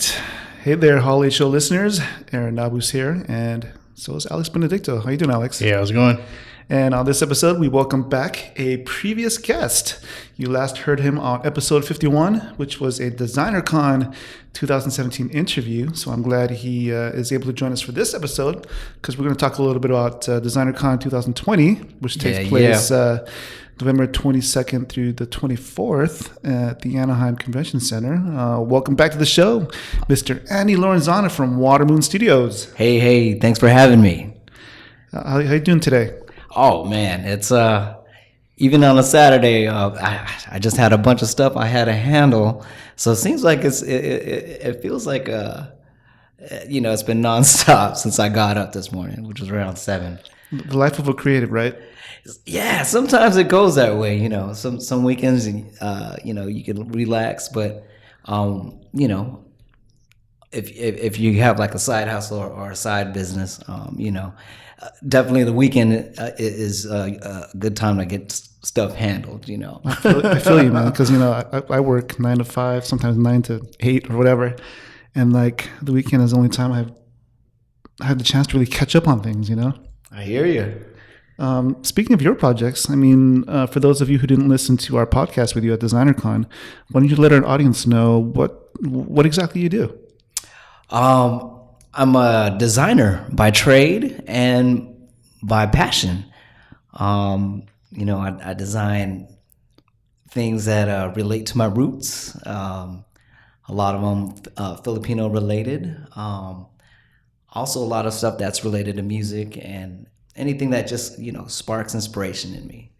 right. Hey there, Holiday Show listeners. Aaron Nabus here, and so is Alex Benedicto. How you doing, Alex? Hey, how's it going? And on this episode, we welcome back a previous guest. You last heard him on episode 51, which was a DesignerCon 2017 interview. So I'm glad he is able to join us for this episode, because we're going to talk a little bit about DesignerCon 2020, which takes place November 22nd through the 24th at the Anaheim Convention Center. Welcome back to the show, Mr. Andy Lorenzana from Watermoon Studios. Hey, thanks for having me. How you doing today? Oh man, it's even on a Saturday. I just had a bunch of stuff I had to handle, so it seems like it feels like it's been nonstop since I got up this morning, which was around 7. The life of a creative, right? Yeah, sometimes it goes that way. Some weekends, you can relax, but if you have like a side hustle or a side business, definitely the weekend is a good time to get stuff handled. I feel you, man, because I work 9 to 5, sometimes 9 to 8 or whatever, and like the weekend is the only time I have the chance to really catch up on things. I hear you. Speaking of your projects, for those of you who didn't listen to our podcast with you at DesignerCon, why don't you let our audience know what exactly you do? I'm a designer by trade and by passion. I design things that relate to my roots. A lot of them Filipino related. Also a lot of stuff that's related to music and anything that just sparks inspiration in me.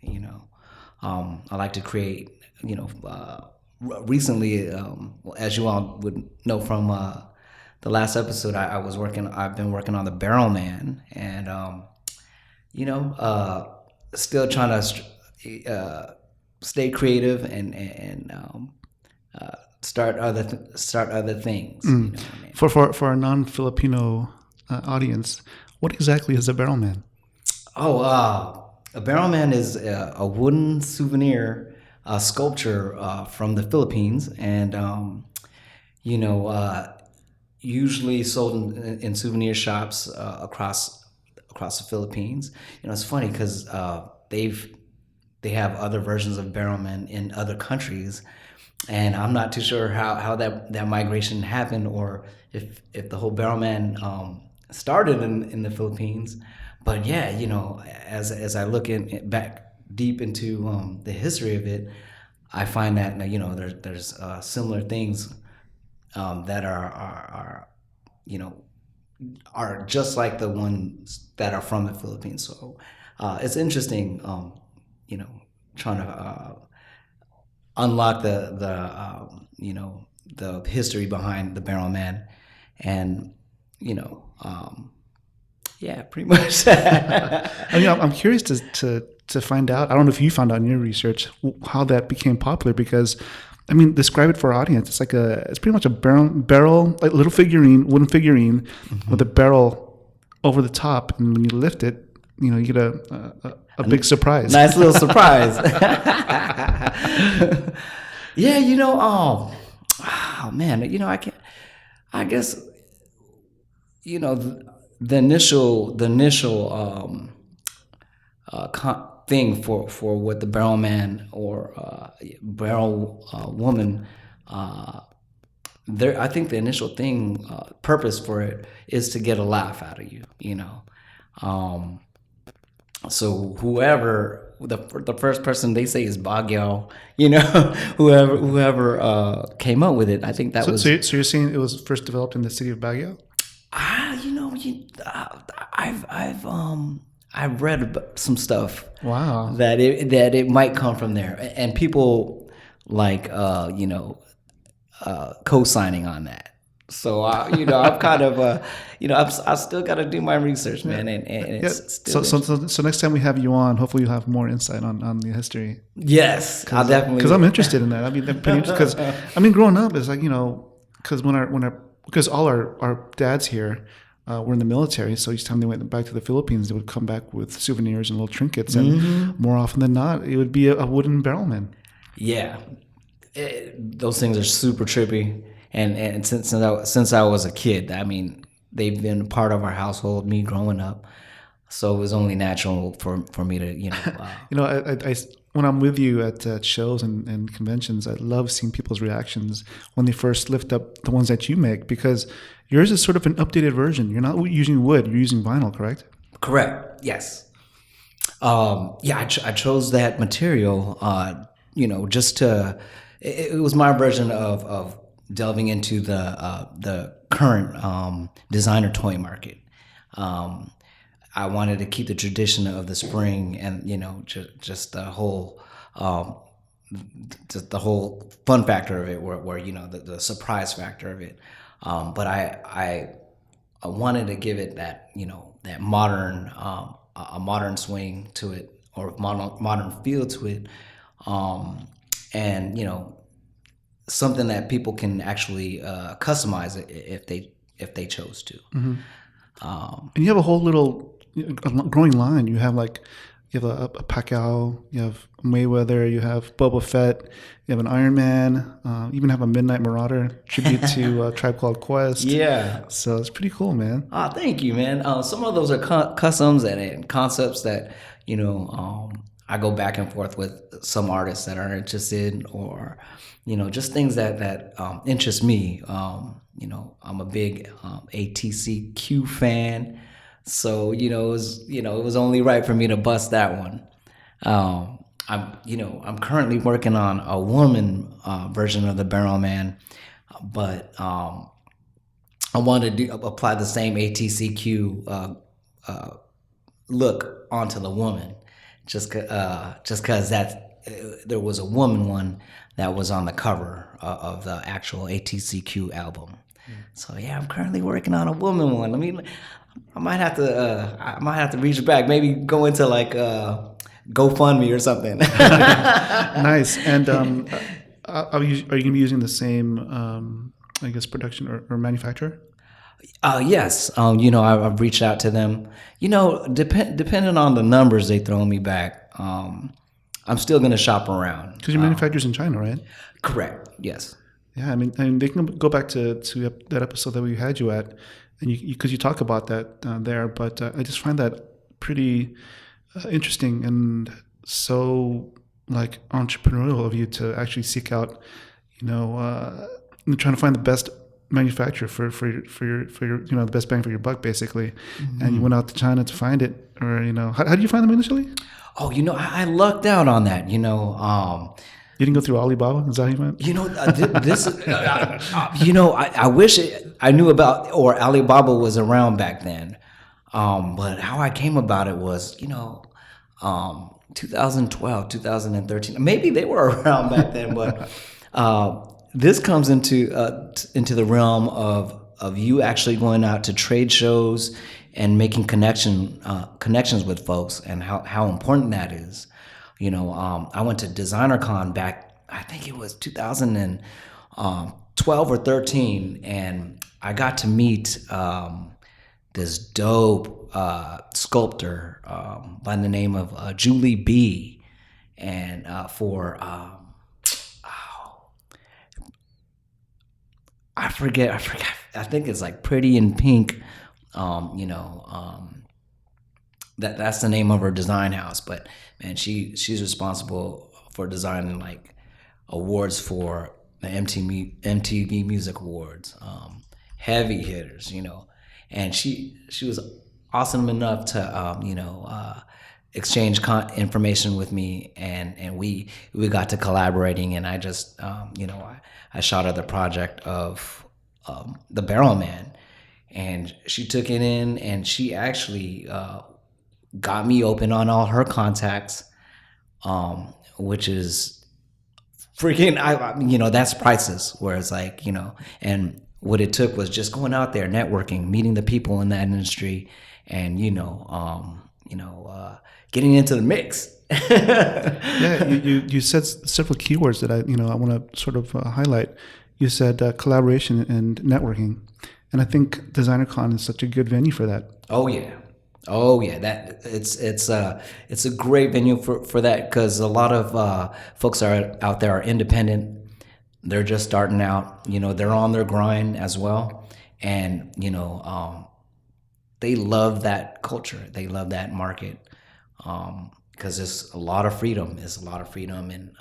I like to create. Recently, as you all would know from the last episode, I've been working on the Barrel Man, and still trying to stay creative and start other things. For our non-Filipino audience, what exactly is a Barrel Man? A Barrel Man is a wooden souvenir sculpture from the Philippines, and usually sold in souvenir shops across the Philippines. It's funny because they have other versions of Barrel Men in other countries, and I'm not too sure how that migration happened, or if the whole Barrel Man started in the Philippines. But yeah, as I look back deep into the history of it, I find that there's similar things that are just like the ones that are from the Philippines. So it's interesting, trying to unlock the history behind the Barrel Man, and pretty much. I'm curious to find out. I don't know if you found out in your research how that became popular, because describe it for our audience. It's pretty much a barrel, like little wooden figurine, with a barrel over the top, and when you lift it, you get a big surprise. Nice little surprise. Yeah, oh man, I guess the initial thing for what the Barrel Man or Barrel Woman, I think the initial purpose for it is to get a laugh out of you. So whoever the first person they say is Baguio, whoever came up with it, I think that was. So you're saying it was first developed in the city of Baguio? I've read some stuff. Wow. That it might come from there, and people like co-signing on that. So I'm kind of I still got to do my research, man, and it's still so next time we have you on, hopefully you'll have more insight on the history. Yes, I'll definitely, because I'm interested in that. Because growing up is because all our dads here were in the military, so each time they went back to the Philippines, they would come back with souvenirs and little trinkets, and more often than not, it would be a wooden barrel man. Yeah, those things are super trippy. and since I was a kid, I mean, they've been part of our household, me growing up. So it was only natural for me to, When I'm with you at shows and conventions, I love seeing people's reactions when they first lift up the ones that you make, because yours is sort of an updated version. You're not using wood, you're using vinyl, correct? Correct. Yes. I chose that material, just to. It was my version of delving into the current designer toy market. I wanted to keep the tradition of the spring, and just the whole fun factor of it, where the surprise factor of it. But I wanted to give it that that modern a modern swing to it, or modern feel to it, and something that people can actually customize it if they chose to. Mm-hmm. And you have a whole little growing line. You have a Pacquiao, you have Mayweather, you have Boba Fett, you have an Iron Man, you even have a Midnight Marauder tribute to Tribe Called Quest. Yeah. So it's pretty cool, man. Thank you, man. Some of those are customs and concepts that, I go back and forth with some artists that are interested, or, just things that interest me. I'm a big ATCQ fan. So, it was only right for me to bust that one. I'm currently working on a woman version of the Barrel Man, but I wanted to apply the same ATCQ look onto the woman, just because there was a woman one that was on the cover of the actual ATCQ album. So yeah, I'm currently working on a woman one. I mean, I might have to reach back, maybe go into like GoFundMe or something. Nice. And are you going to be using the same, production or manufacturer? Yes. I've reached out to them. Depending on the numbers they throw me back, I'm still going to shop around. Because your manufacturer's in China, right? Correct. Yes. Yeah, I mean, they can go back to that episode that we had you at, and because you talk about that there. But I just find that pretty interesting and so like entrepreneurial of you to actually seek out, trying to find the best manufacturer for your the best bang for your buck, basically. Mm-hmm. And you went out to China to find it, or how did you find them initially? Oh, I lucked out on that. You didn't go through Alibaba? Is that how you went? This. I wish I knew about, or Alibaba was around back then. But how I came about it was, 2012, 2013. Maybe they were around back then, but this comes into the realm of you actually going out to trade shows and making connections with folks, and how important that is. I went to DesignerCon back, I think it was 2012 or 13, and I got to meet this dope sculptor by the name of Julie B. And I forget. I think it's like Pretty in Pink. That's the name of her design house, but man, she's responsible for designing like awards for the MTV Music Awards, heavy hitters, and she was awesome enough to exchange information with me, and we got to collaborating, and I just I shot her the project of the Barrel Man, and she took it in, and she actually got me open on all her contacts, which is freaking, that's priceless. Where it's like, and what it took was just going out there, networking, meeting the people in that industry, and getting into the mix. Yeah, you said several keywords that I want to sort of highlight. You said collaboration and networking, and I think DesignerCon is such a good venue for that. Oh yeah. That it's a great venue for that, because a lot of folks out there are independent, they're just starting out. They're on their grind as well, and they love that culture. They love that market because there's a lot of freedom. There's a lot of freedom in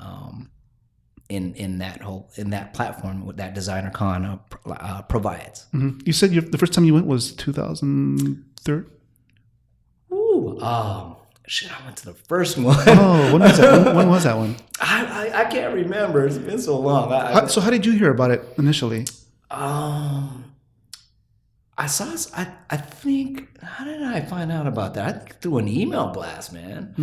that platform that DesignerCon provides. Mm-hmm. You said the first time you went was 2003. Ooh, shit! I went to the first one. Oh, when was that? When was that one? I can't remember. It's been so long. So how did you hear about it initially? I saw. I think. How did I find out about that? I think through an email blast, man.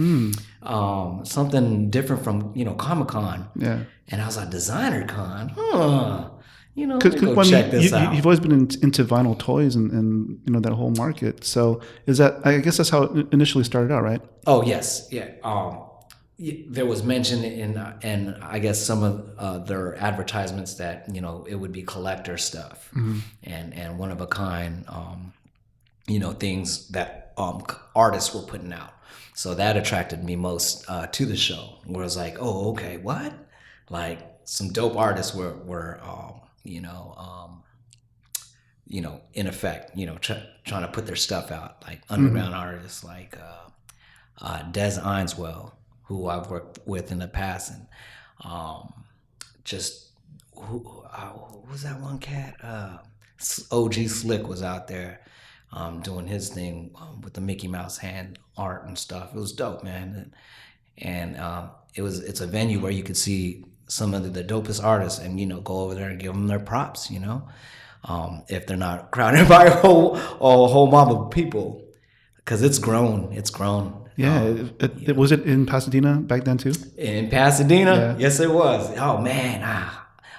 Something different from Comic-Con. Yeah. And I was like, DesignerCon, huh? Let me go check this out. You've always been into vinyl toys and that whole market. So is that? I guess that's how it initially started out, right? Oh yes, yeah. There was mention in I guess some of their advertisements that it would be collector stuff and one of a kind things that artists were putting out. So that attracted me most to the show. Where I was like, oh, okay, what? Like some dope artists were in effect, trying to put their stuff out, like underground artists like Des Einswell, who I've worked with in the past, and who was that one cat? OG Slick was out there doing his thing with the Mickey Mouse hand art and stuff. It was dope, man, and it's a venue where you could see some of the dopest artists and go over there and give them their props. If they're not crowded by a whole mob of people, because it's grown. Yeah, was it in Pasadena back then too? In Pasadena, yes, it was. Oh man,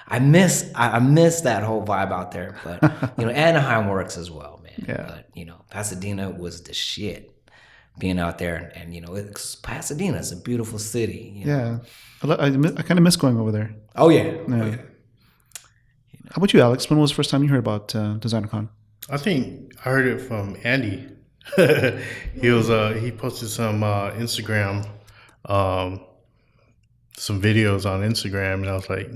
I miss that whole vibe out there. But Anaheim works as well, man. Yeah. But Pasadena was the shit. Being out there and Pasadena is a beautiful city. Yeah, I kind of miss going over there. Oh yeah. How about you, Alex? When was the first time you heard about DesignerCon? I think I heard it from Andy. He posted some Instagram, some videos on Instagram, and I was like,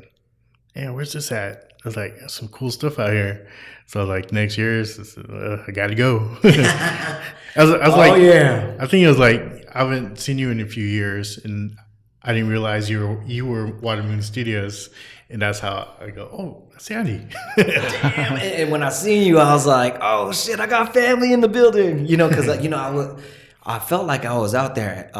"Man, where's this at?" I was like, "Some cool stuff out here." So like next year, I got to go. I was like, yeah. I think it was like I haven't seen you in a few years, and I didn't realize you were Watermoon Studios, and that's how I go. Oh, that's Andy. Damn! And when I seen you, I was like, oh shit, I got family in the building. Because I felt like I was out there,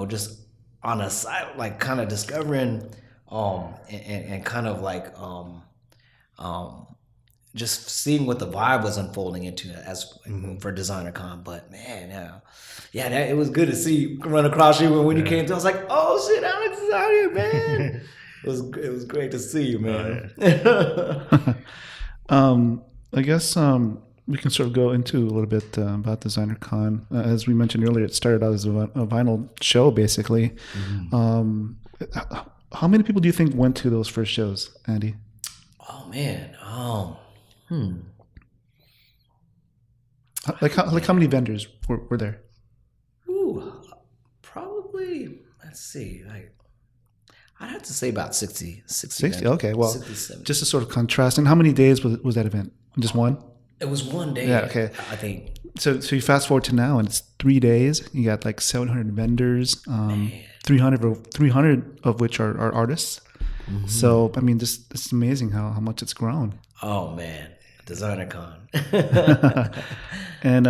just on a side, like kind of discovering, and kind of like just seeing what the vibe was unfolding into for DesignerCon. But man, it was good to see you run across you when you came to. I was like, oh shit, Alex is out here, man. It was great to see you, man. I guess we can sort of go into a little bit about DesignerCon. As we mentioned earlier, it started out as a vinyl show, basically. How many people do you think went to those first shows, Andy? Oh man, Like how many vendors were there? Ooh, probably. Let's see. Like, I'd have to say about 60. 60. Okay, well, 60, 70. Just to sort of contrast. And how many days was that event? Just one? It was one day. Yeah. Okay. I think. So you fast forward to now, and it's 3 days. You got like 700 vendors. 300 of which are artists. Mm-hmm. So I mean, it's amazing how much it's grown. Oh man, DesignerCon. And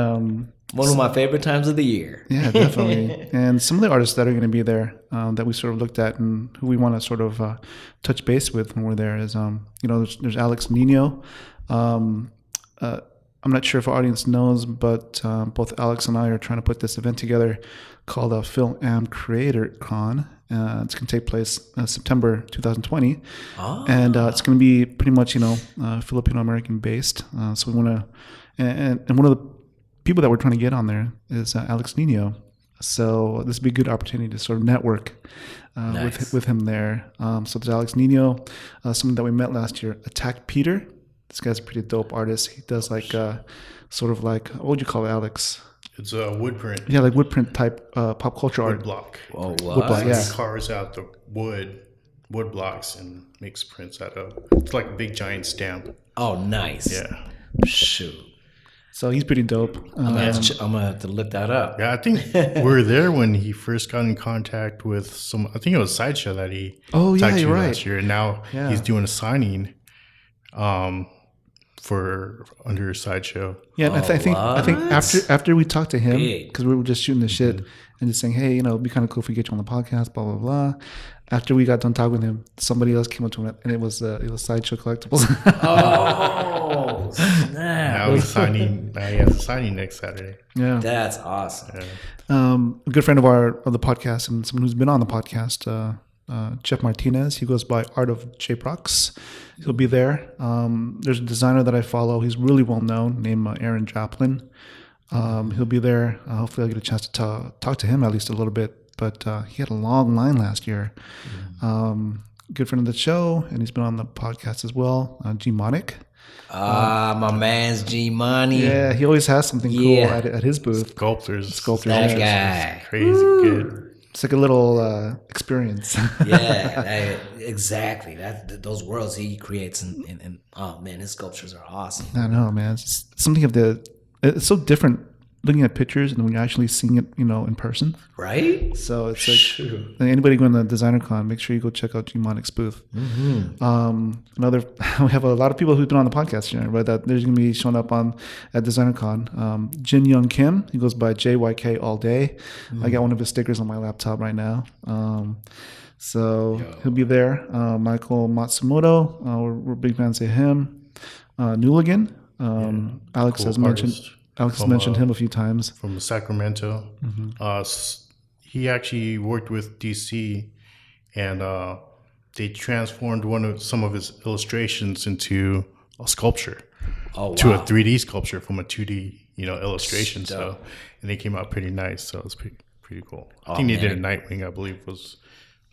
one of my favorite times of the year. Yeah, definitely. And some of the artists that are going to be there that we sort of looked at and who we want to sort of touch base with when we're there is, there's Alex Nino. I'm not sure if our audience knows, but both Alex and I are trying to put this event together called Film Am Creator Con. It's going to take place September 2020. Oh. And it's going to be pretty much, Filipino-American based. So we want to, and one of the people that we're trying to get on there is Alex Nino. So this would be a good opportunity to sort of network with him there. So there's Alex Nino, someone that we met last year, Attack Peter. This guy's a pretty dope artist. He does like sort of like, what would you call it, Alex? It's a wood print. Yeah, like wood print type pop culture art. Wood block. Oh, what? Wood block, yeah. He carves out the wood wood blocks and makes prints out of. It's like a big giant stamp. Oh, nice. Yeah. Shoot. So he's pretty dope. I'm gonna have to look that up. Yeah, I think we were there when he first got in contact with some. I think it was Sideshow that he Oh, yeah, talked to you're right. last year, and now Yeah. he's doing a signing for under Sideshow. Yeah, and I think what? after we talked to him, Big. because we were just shooting the shit and just saying, hey, it'd be kind of cool if we get you on the podcast, blah blah blah. After we got done talking with him, somebody else came up to him and it was Sideshow Collectibles. Oh, snap. Now he's signing. He has a signing next Saturday. Yeah. That's awesome. A good friend of the podcast and someone who's been on the podcast, Jeff Martinez. He goes by Art of J-Prox. He'll be there. There's a designer that I follow. He's really well known, named Aaron Joplin. He'll be there. Hopefully, I'll get a chance to talk to him at least a little bit. But he had a long line last year. Good friend of the show, and he's been on the podcast as well. G Monic. My man's G Money. Yeah, he always has something cool at his booth. Sculptors. That yeah. guy. Crazy good. It's like a little experience. Yeah, exactly. Those worlds he creates, and oh man, his sculptures are awesome. I know, man. It's something of the. It's so different looking at pictures and when you're actually seeing it, in person. Right? So it's like anybody going to DesignerCon, make sure you go check out G Monic's booth. We have a lot of people who've been on the podcast here, but there's going to be showing up at DesignerCon. Jin Young Kim, he goes by JYK all day. I got one of his stickers on my laptop right now. So he'll be there. Michael Matsumoto, we're big fans of him. Newligan, Alex Cool has mentioned. artist. Alex has mentioned him a few times. From Sacramento. He actually worked with DC, and they transformed some of his illustrations into a sculpture. To a 3D sculpture from a 2D, illustration. So, and they came out pretty nice. So it's pretty cool. I think they did a Nightwing, I believe, was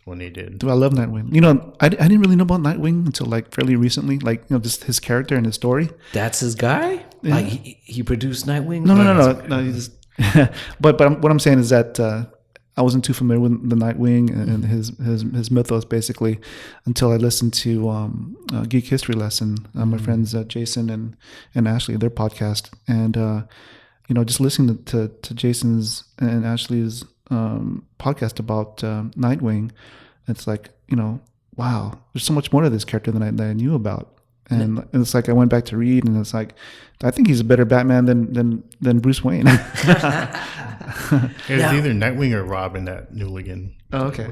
when they did. Dude, I love Nightwing. I didn't really know about Nightwing until like fairly recently. Like, just his character and his story. That's his guy? Yeah. Like he produced Nightwing? No. He just, but what I'm saying is that I wasn't too familiar with the Nightwing and his mythos basically until I listened to Geek History Lesson. My friends Jason and Ashley, their podcast, and just listening to Jason's and Ashley's podcast about Nightwing, it's like, wow, there's so much more to this character than I knew about. And it's like I went back to read, and it's like I think he's a better Batman than Bruce Wayne. It was either Nightwing or Robin that Newligan. Oh, okay.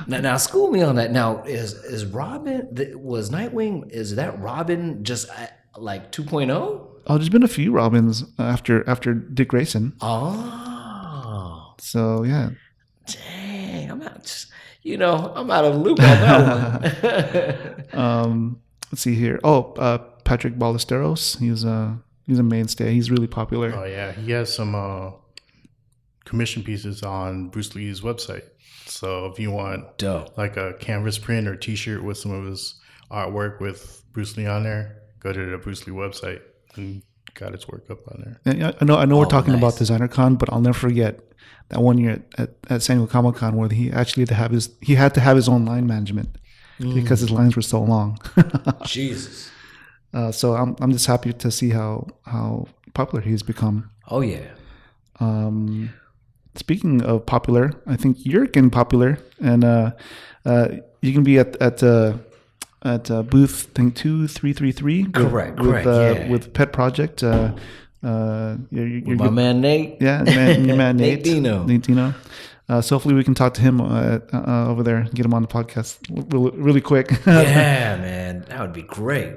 Now school me on that. Now is Robin was Nightwing? Is that Robin just like 2.0? Oh, there's been a few Robins after Dick Grayson. Oh, so yeah. Dang, I'm out. I'm out of the loop on that one. Let's see here. Oh, Patrick Ballesteros. He's a mainstay. He's really popular. Oh yeah, he has some commission pieces on Bruce Lee's website. So if you want like a canvas print or T-shirt with some of his artwork with Bruce Lee on there, go to the Bruce Lee website and got his work up on there. Yeah, I know. We're talking about DesignerCon, but I'll never forget that one year at San Diego Comic-Con where he actually had to have his own line management because his lines were so long. Jesus. So I'm just happy to see how popular he's become. Oh yeah. Speaking of popular, I think you're getting popular, and you can be at booth 2333. Correct. With Pet Project. You're my man Nate. Yeah, your man Nate. Nate Dino. So hopefully we can talk to him over there, get him on the podcast really quick. Yeah, man, that would be great.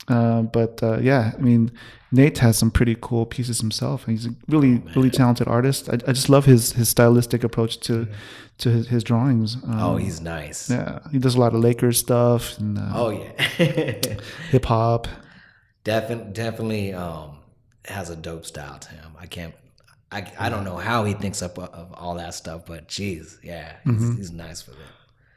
Yeah, I mean, Nate has some pretty cool pieces himself. He's a really talented artist. I just love his stylistic approach to his drawings. He's nice. Yeah, he does a lot of Lakers stuff and hip hop. Definitely has a dope style to him. I don't know how he thinks up of all that stuff, but geez, yeah, he's nice for that.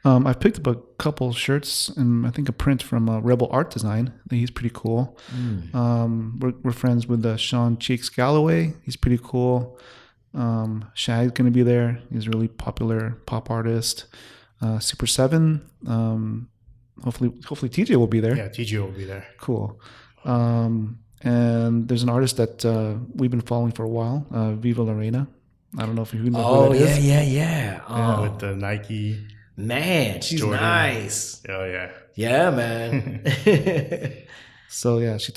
I've picked up a couple shirts and I think a print from Rebel Art Design. I think he's pretty cool. We're friends with Sean Cheeks Galloway. He's pretty cool. Shag's going to be there. He's a really popular pop artist. Super 7. Hopefully TJ will be there. Yeah, TJ will be there. Cool. And there's an artist that we've been following for a while, Viva Lorena. I don't know if you know who that is. Yeah. Oh, With the Nike. man, she's Jordan. nice. Oh, yeah. Yeah, man. So yeah, she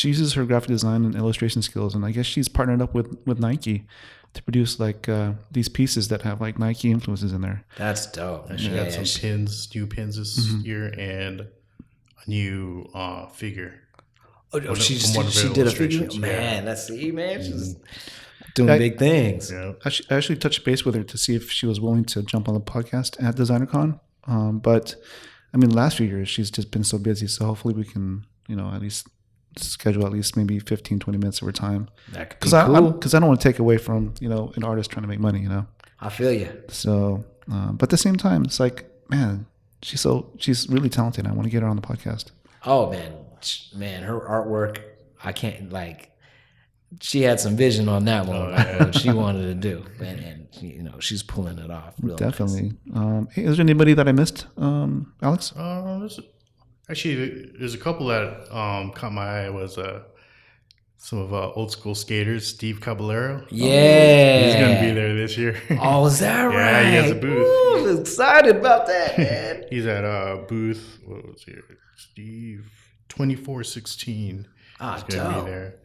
uses her graphic design and illustration skills, and I guess she's partnered up with Nike to produce like these pieces that have like Nike influences in there. That's dope. And she got some new pins this year, and a new figure. Oh, she from one of her did a figure. illustrations, Man, that's man. She's doing big things. Yeah. I actually touched base with her to see if she was willing to jump on the podcast at DesignerCon. But I mean, last few years she's just been so busy. So hopefully we can, at least schedule at least maybe 15, 20 minutes of her time. That could be Because cool. I don't want to take away from, an artist trying to make money, I feel you. So, but at the same time, it's like, man, she's really talented. I want to get her on the podcast. Oh man, her artwork. I can't She had some vision on that one. What she wanted to do, and she's pulling it off. Real Definitely. Hey, is there anybody that I missed, Alex? There's a couple that caught my eye. Was some of old school skaters, Steve Caballero. Yeah, he's gonna be there this year. Oh, is that right? Yeah, he has a booth. Ooh, excited about that, man. He's at booth. What was it? Steve 2416. He's gonna be there.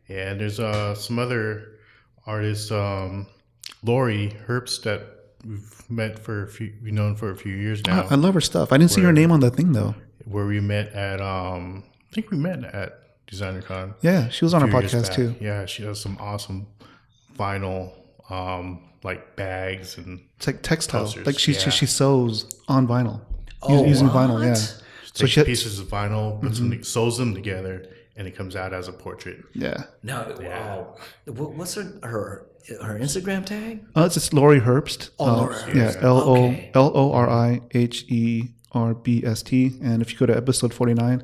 Yeah, and there's some other artists, Lori Herbst, that we've known for a few years now. I love her stuff. I didn't see her name on the thing though. Where we met at, I think we met at DesignerCon. Yeah, she was on our podcast back. too. Yeah, she has some awesome vinyl, like bags and it's like textile. posters. Like she sews on vinyl, Oh, using what? vinyl. Yeah. so she pieces of vinyl, puts them, sews them together, and it comes out as a portrait. Yeah. No, wow. What's her Instagram tag? It's just Lori Herbst. Lori Yeah, Herbst. LORIHERBST. And if you go to episode 49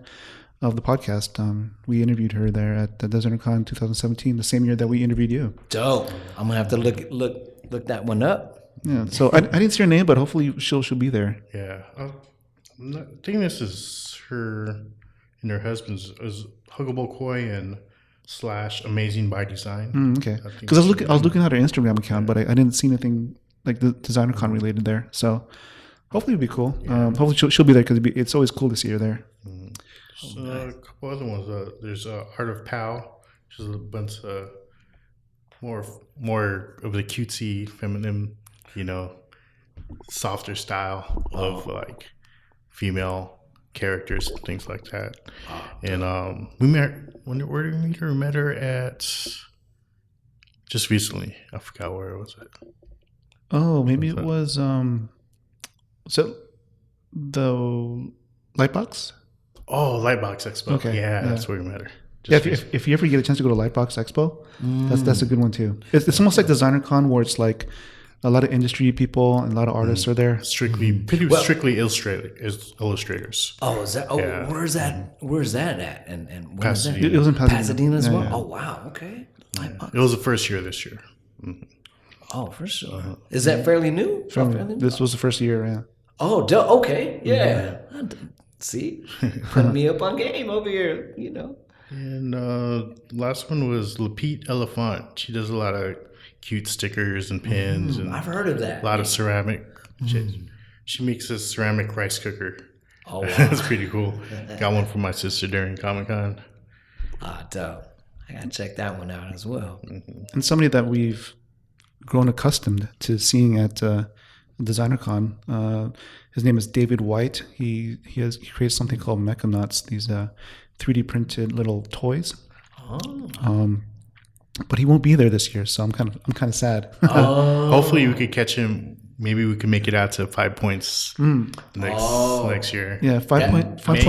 of the podcast, we interviewed her there at the DesignerCon 2017, the same year that we interviewed you. Dope. I'm gonna have to look that one up. Yeah. So I didn't see her name, but hopefully she'll be there. Yeah, I think this is her and her husband's is Huggable Koi and / Amazing by Design. Okay. Because I was looking at her Instagram account, but I didn't see anything like the DesignerCon related there. So hopefully it'll be cool. Hopefully she'll be there because it's always cool to see her there. So a couple other ones. There's Art of Pow, which is a bunch of more of the cutesy, feminine, softer style of like female characters, things like that. And we met. Where did we meet her? We met her at just recently. I forgot where it was at. Oh, maybe it was so the Lightbox. Oh, Lightbox Expo. Okay, Yeah, yeah. that's where we met her. Yeah, Just if you ever get a chance to go to Lightbox Expo, that's a good one too. It's almost like DesignerCon where it's like a lot of industry people and a lot of artists are there. strictly illustrators. Oh, is that? Oh, Yeah. where's that? Where's that at? And when is that? Pasadena. It was in Pasadena, Pasadena as Yeah, well. yeah. Oh wow. Okay. It was the first year this year. Oh, for sure. Is that fairly new? Fairly new? This was the first year, yeah. Oh, okay. Yeah. See, putting me up on game over here. And the last one was Lapete Elephant. She does a lot of cute stickers and pins and I've heard of that. a lot of ceramic. She makes a ceramic rice cooker. Oh, wow. That's pretty cool. Got one for my sister during Comic-Con. Dope. I gotta check that one out as well. And somebody that we've grown accustomed to seeing at DesignerCon. His name is David White. He creates something called Mechanauts, these 3D printed little toys. Oh. But he won't be there this year, so I'm kind of sad. Hopefully we could catch him. Maybe we can make it out to 5 Points next year. Yeah, five Get points. to 5 5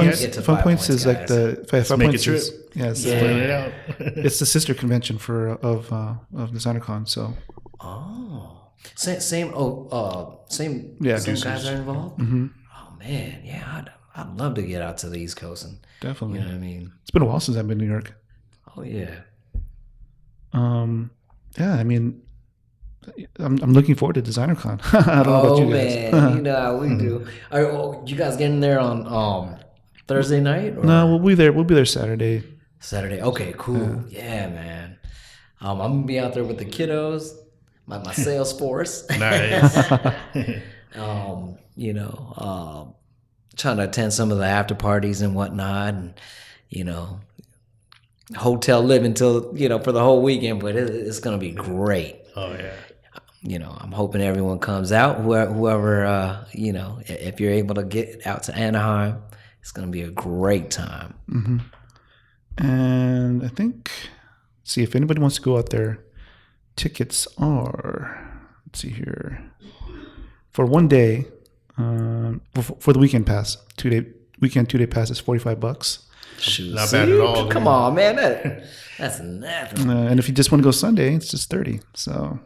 points is points, like guys. the 5 make a points. trip. Yeah. Plan it out. It's the sister convention of DesignerCon. So Same Yeah, same Deuces. guys are involved. Oh man, yeah, I'd love to get out to the East Coast and definitely, you know what I mean. it's been a while since I've been in New York. Oh yeah. Yeah, I mean, I'm looking forward to DesignerCon. I don't know about you guys. Man, you know how we do. You guys getting there on Thursday night? Or? No, we'll be there. We'll be there Saturday. Saturday. Okay, cool. Yeah, man. I'm gonna be out there with the kiddos, my sales force. Nice. You know, trying to attend some of the after parties and whatnot, and you know, hotel living till for the whole weekend. But it's gonna be great. Oh yeah. You know, I'm hoping everyone comes out. Whoever, if you're able to get out to Anaheim, it's gonna be a great time. Mm-hmm. And I think, see if anybody wants to go out there. Tickets are, let's see here, for 1 day, for the weekend pass, 2-day pass is $45. Shoot, Not bad at all. Come on, man, that's nothing. And if you just want to go Sunday, it's just $30. So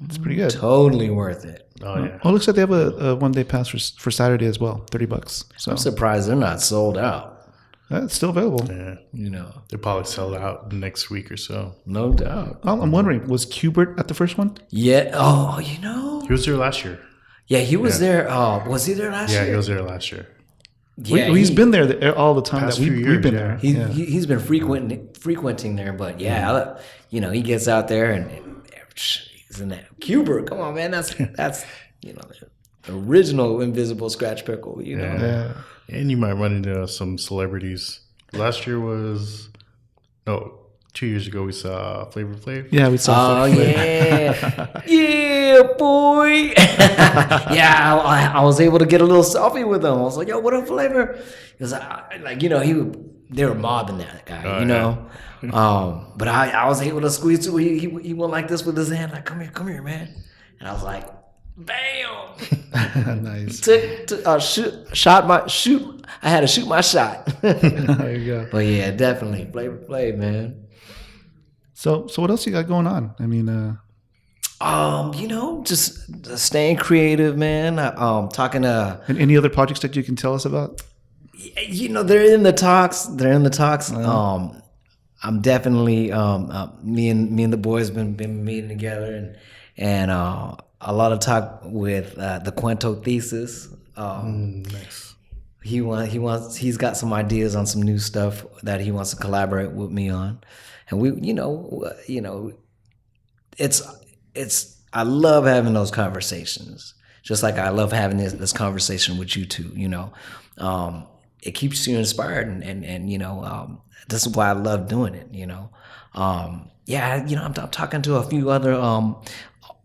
it's pretty good. Totally worth it. Oh yeah. Oh, it looks like they have a 1 day pass for Saturday as well, $30. So I'm surprised they're not sold out. it's still available. Yeah. You know, They'll probably sell out next week or so. no doubt. I'm wondering, was Qbert at the first one? Yeah. Oh, you know. He was there last year. Yeah, he was there. Was he there last year? Yeah, he was there last year. Yeah, He's been there all the time Past that few we've years, been yeah. there. He's been frequenting there, but yeah, he gets out there and he's in that Qbert. Come on, man, that's the original invisible scratch pickle. You know, Yeah. And you might run into some celebrities. Last year was 2 years ago we saw Flavor Flav. Yeah, we saw. oh yeah, yeah, boy. Yeah, I was able to get a little selfie with him. I was like, "Yo, what up, Flavor?" He was they were mobbing that guy, you know. But I was able to squeeze through. He went like this with his hand, like, come here, man. And I was like, bam. Nice. Shoot. I had to shoot my shot. There you go. But yeah, definitely Flavor Flav, man. So what else you got going on? I mean, just staying creative, man. Talking to, and any other projects that you can tell us about? they're in the talks. I'm definitely me and the boys been meeting together and a lot of talk with the Cuento thesis. Nice. He's got some ideas on some new stuff that he wants to collaborate with me on, and it's I love having those conversations, just like I love having this conversation with you two. It keeps you inspired, and this is why I love doing it. I'm talking to a few other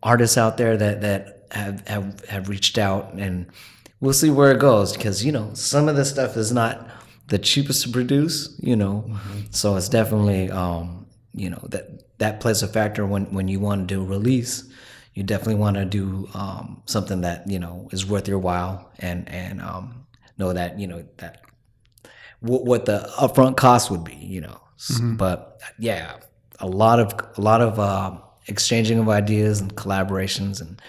artists out there that have reached out, and we'll see where it goes, because some of this stuff is not the cheapest to produce, so it's definitely that plays a factor when you want to do a release. You definitely want to do something that is worth your while, and know that that what the upfront cost would be, But yeah, a lot of exchanging of ideas and collaborations and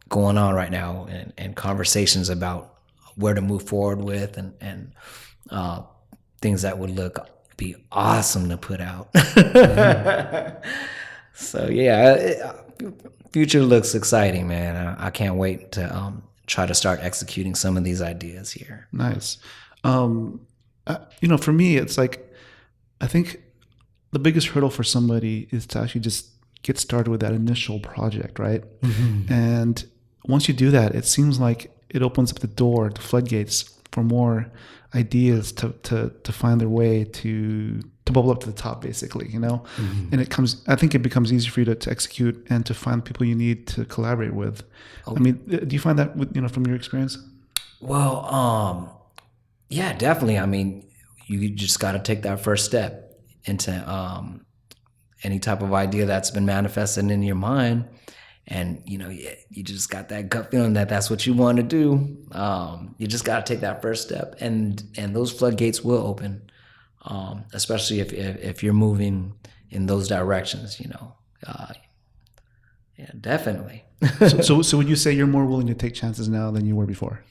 going on right now, and conversations about where to move forward with, and things that would be awesome to put out. So yeah, future looks exciting, man. I can't wait to try to start executing some of these ideas here. Nice. For me, it's like, I think the biggest hurdle for somebody is to actually just get started with that initial project, right? Mm-hmm. And once you do that, it seems like it opens up the door, the floodgates for more ideas to find their way to bubble up to the top, basically, Mm-hmm. And I think it becomes easier for you to execute and to find people you need to collaborate with. I mean, do you find that from your experience? Well, yeah, definitely. I mean, you just got to take that first step into any type of idea that's been manifested in your mind, and you just got that gut feeling that that's what you want to do. You just got to take that first step, and those floodgates will open, especially if you're moving in those directions. Yeah, definitely. So would you say you're more willing to take chances now than you were before?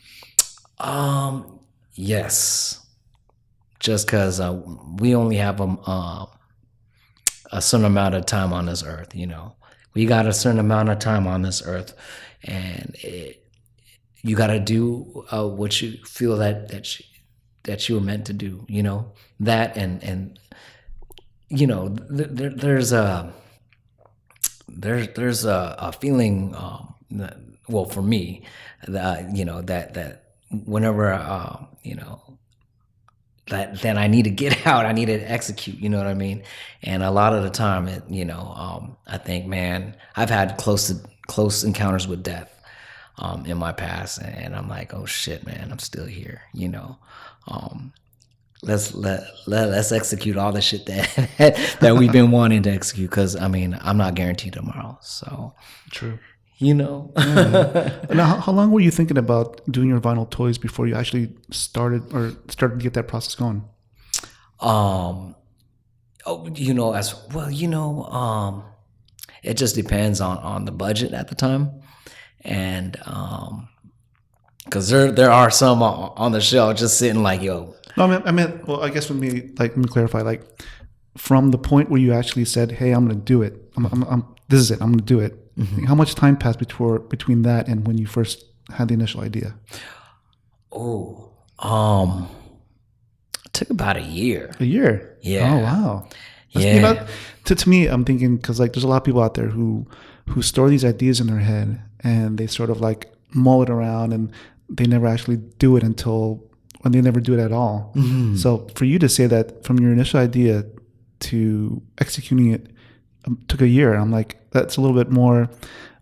Yes, just because we only have a certain amount of time on this earth, We got a certain amount of time on this earth, and you got to do what you feel that you were meant to do. You know that, and you know there's a feeling. Well, for me, you know that whenever you know. That I need to get out, I need to execute, you know what I mean? And a lot of the time, I think, man, I've had close encounters with death in my past, and I'm like, oh shit, man, I'm still here, you know. Let's execute all the shit that we've been wanting to execute, because I mean, I'm not guaranteed tomorrow, so True. you know. Now, how long were you thinking about doing your vinyl toys before you actually started to get that process going? You know, as well, you know, it just depends on the budget at the time, and because there are some on the shelf just sitting like, yo. No, I meant, well, I guess let me clarify, like, from the point where you actually said, hey, I'm going to do it. This is it. I'm going to do it. Mm-hmm. How much time passed between that and when you first had the initial idea? Oh, it took about a year. A year? Yeah. Oh, wow. Yeah. To me, I'm thinking, because like there's a lot of people out there who store these ideas in their head and they sort of like mull it around and they never actually do it when they never do it at all. Mm-hmm. So for you to say that from your initial idea to executing it took a year, I'm like, that's a little bit more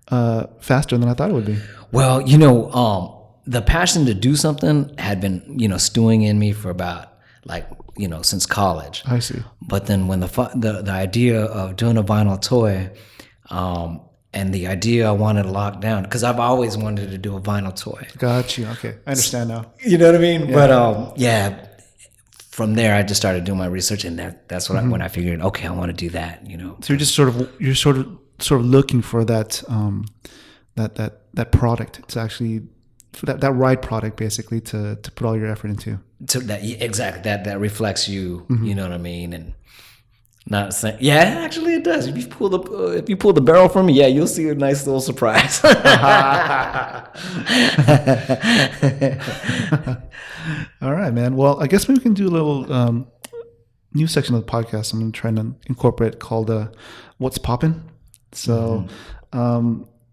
faster than I thought it would be. Well, you know, the passion to do something had been, you know, stewing in me for about like, you know, since college. I see. But then when the idea of doing a vinyl toy, and the idea I wanted to lock down, because I've always wanted to do a vinyl toy. Got you. Okay, I understand now. You know what I mean? Yeah. But yeah, from there I just started doing my research, and that's what when I figured, okay, I want to do that. You know. So you're sort of looking for that that product to actually, for that right product basically to put all your effort into. To that, exactly, that reflects you. Mm-hmm. You know what I mean? And not saying, yeah, actually it does. If you pull the barrel from me, yeah, you'll see a nice little surprise. All right, man. Well, I guess maybe we can do a little new section of the podcast I'm trying to incorporate called What's Poppin'. So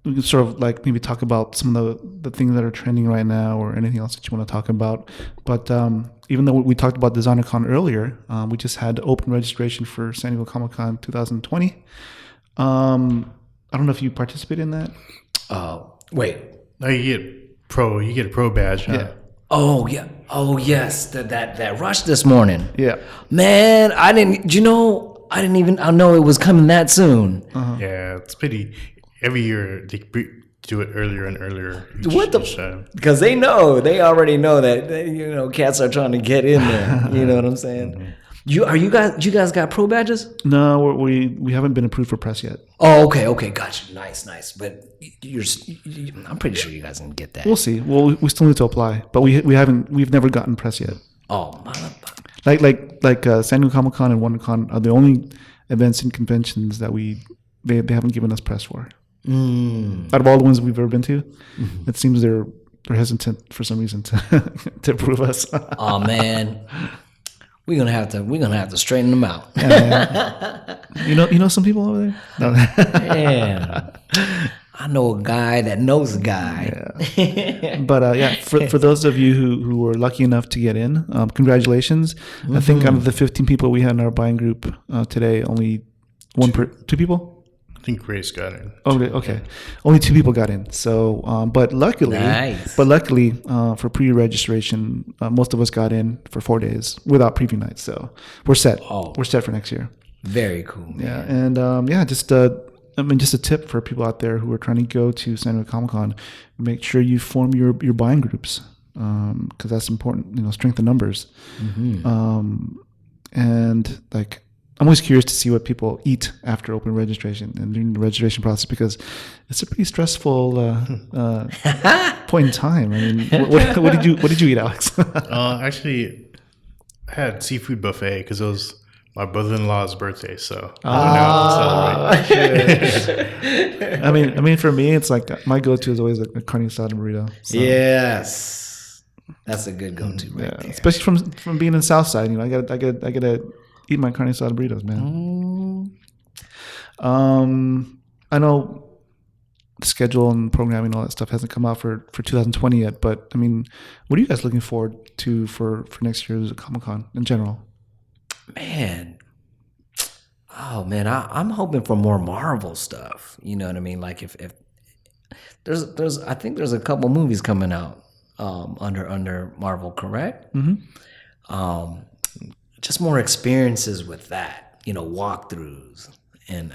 we can sort of like maybe talk about some of the things that are trending right now or anything else that you want to talk about. But even though we talked about DesignerCon earlier, we just had open registration for San Diego Comic-Con 2020. I don't know if you participated in that. Wait. No, you get a pro badge. Huh? Yeah. Oh yeah. Oh yes. That rush this morning. Yeah. Man, I didn't even know it was coming that soon. Uh-huh. Yeah, it's pity. Every year they do it earlier and earlier. Because they already know that, you know, cats are trying to get in there. You know what I'm saying? Mm-hmm. You guys got pro badges? No, we haven't been approved for press yet. Oh, okay, gotcha. Nice. But I'm pretty sure you guys can get that. We'll see. Well, we still need to apply, but we've never gotten press yet. Oh, like San Diego Comic-Con and WonderCon are the only events and conventions that they haven't given us press for. Out of all the ones we've ever been to, it seems they're hesitant for some reason to approve us. Oh man, we're gonna have to straighten them out. Yeah. You know some people over there. No. Yeah, I know a guy that knows a guy. Yeah. But for those of you who were lucky enough to get in, congratulations. I think out of the 15 people we had in our buying group today, only two people. I think Grace got in. Okay. Yeah. Only 2 people got in. So, but luckily, for pre-registration, most of us got in for 4 days without preview nights. So we're set. We're set for next year. Very cool, man. Yeah, and just a tip for people out there who are trying to go to San Diego Comic-Con: make sure you form your buying groups because that's important. You know, strength in numbers. Mm-hmm. And like, I'm always curious to see what people eat after open registration and during the registration process, because it's a pretty stressful point in time. I mean, what did you eat, Alex? Actually, I had seafood buffet because it was my brother-in-law's birthday, so I went out to celebrate. I mean, for me, it's like my go-to is always a carne asada burrito. So, Yes, that's a good go-to right there. especially from being in Southside. You know, I gotta eat my carne asada burritos, man. I know the schedule and programming and all that stuff hasn't come out for 2020 yet, but I mean, what are you guys looking forward to for next year's Comic-Con in general? Man, I'm hoping for more Marvel stuff. You know what I mean? Like if there's I think there's a couple movies coming out under Marvel, correct? Mm-hmm. Just more experiences with that. You know, walkthroughs and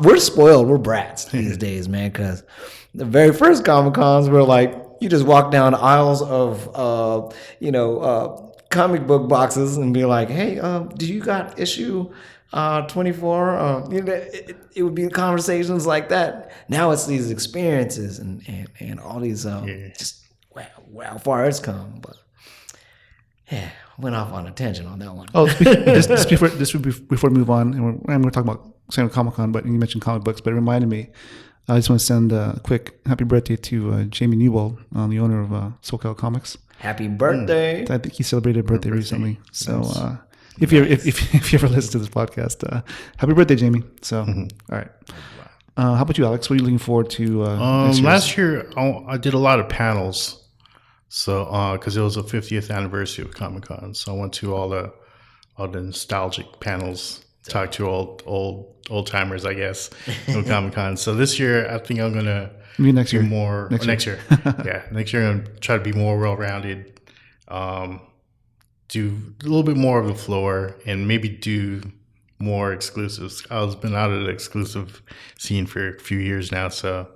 we're spoiled. We're brats these days, man. Because the very first Comic Cons were like, you just walk down aisles of, comic book boxes and be like, hey, do you got issue 24? It would be conversations like that. Now it's these experiences and all these, just wow, far it's come. But yeah, went off on a tangent on that one. Oh, just before we move on, and we're going to talk about San Diego Comic-Con, but you mentioned comic books, but it reminded me, I just want to send a quick happy birthday to Jamie Newell, the owner of SoCal Comics. Happy birthday! I think he celebrated a birthday recently. So if you ever listen to this podcast, happy birthday, Jamie. So all right. How about you, Alex? What are you looking forward to? Last year, I did a lot of panels. So, because it was the 50th anniversary of Comic-Con, so I went to all the nostalgic panels, talked to old timers, I guess, of Comic-Con. So this year, I think I'm gonna next year. Next year, yeah, next year I'm gonna try to be more well-rounded, do a little bit more of the floor, and maybe do more exclusives. I've been out of the exclusive scene for a few years now, so.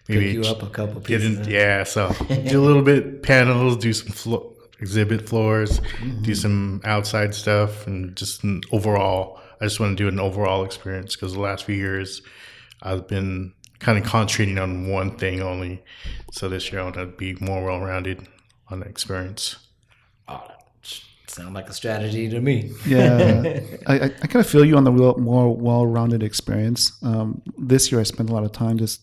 Maybe pick you up a couple pieces. So do a little bit panels, do some exhibit floors, do some outside stuff, and just an overall. I just want to do an overall experience because the last few years I've been kind of concentrating on one thing only. So this year I want to be more well-rounded on the experience. Oh, sounds like a strategy to me. Yeah, I kind of feel you on the more well-rounded experience. This year I spent a lot of time just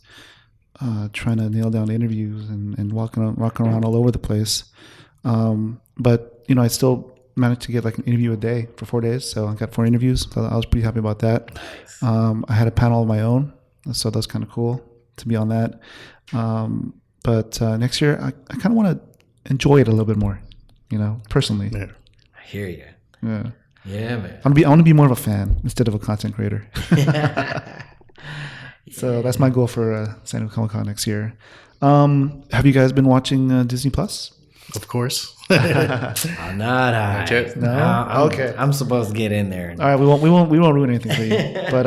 trying to nail down interviews and walking around all over the place. But, I still managed to get like an interview a day for 4 days. So I got 4 interviews. So I was pretty happy about that. I had a panel of my own. So that was kind of cool to be on that. But next year, I kind of want to enjoy it a little bit more, personally. Yeah. I hear you. Yeah. Yeah, man. I want to be more of a fan instead of a content creator. So that's my goal for San Diego Comic-Con next year. Have you guys been watching Disney Plus? Of course. Not I. No. Okay. I'm supposed to get in there. All right. We won't ruin anything for you. But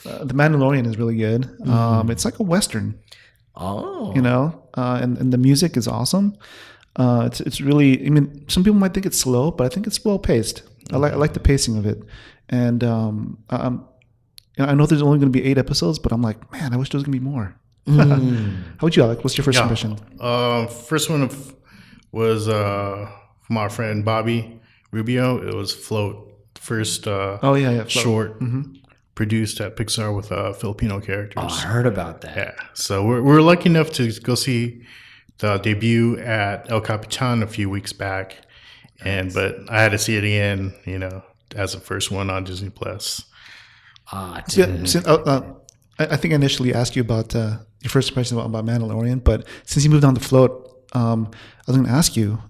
The Mandalorian is really good. It's like a Western. Oh. And the music is awesome. It's really. I mean, some people might think it's slow, but I think it's well paced. I like the pacing of it, and I know there's only going to be 8 episodes, but I'm like, man, I wish there was going to be more. How about you, Alec? What's your first impression? First one was from our friend Bobby Rubio. It was Float, first Float. short produced at Pixar with Filipino characters. Oh, I heard about that. Yeah, so we're lucky enough to go see the debut at El Capitan a few weeks back, but I had to see it again, as the first one on Disney Plus. I think I initially asked you about your first impression about Mandalorian, but since you moved on to Float, I was going to ask you,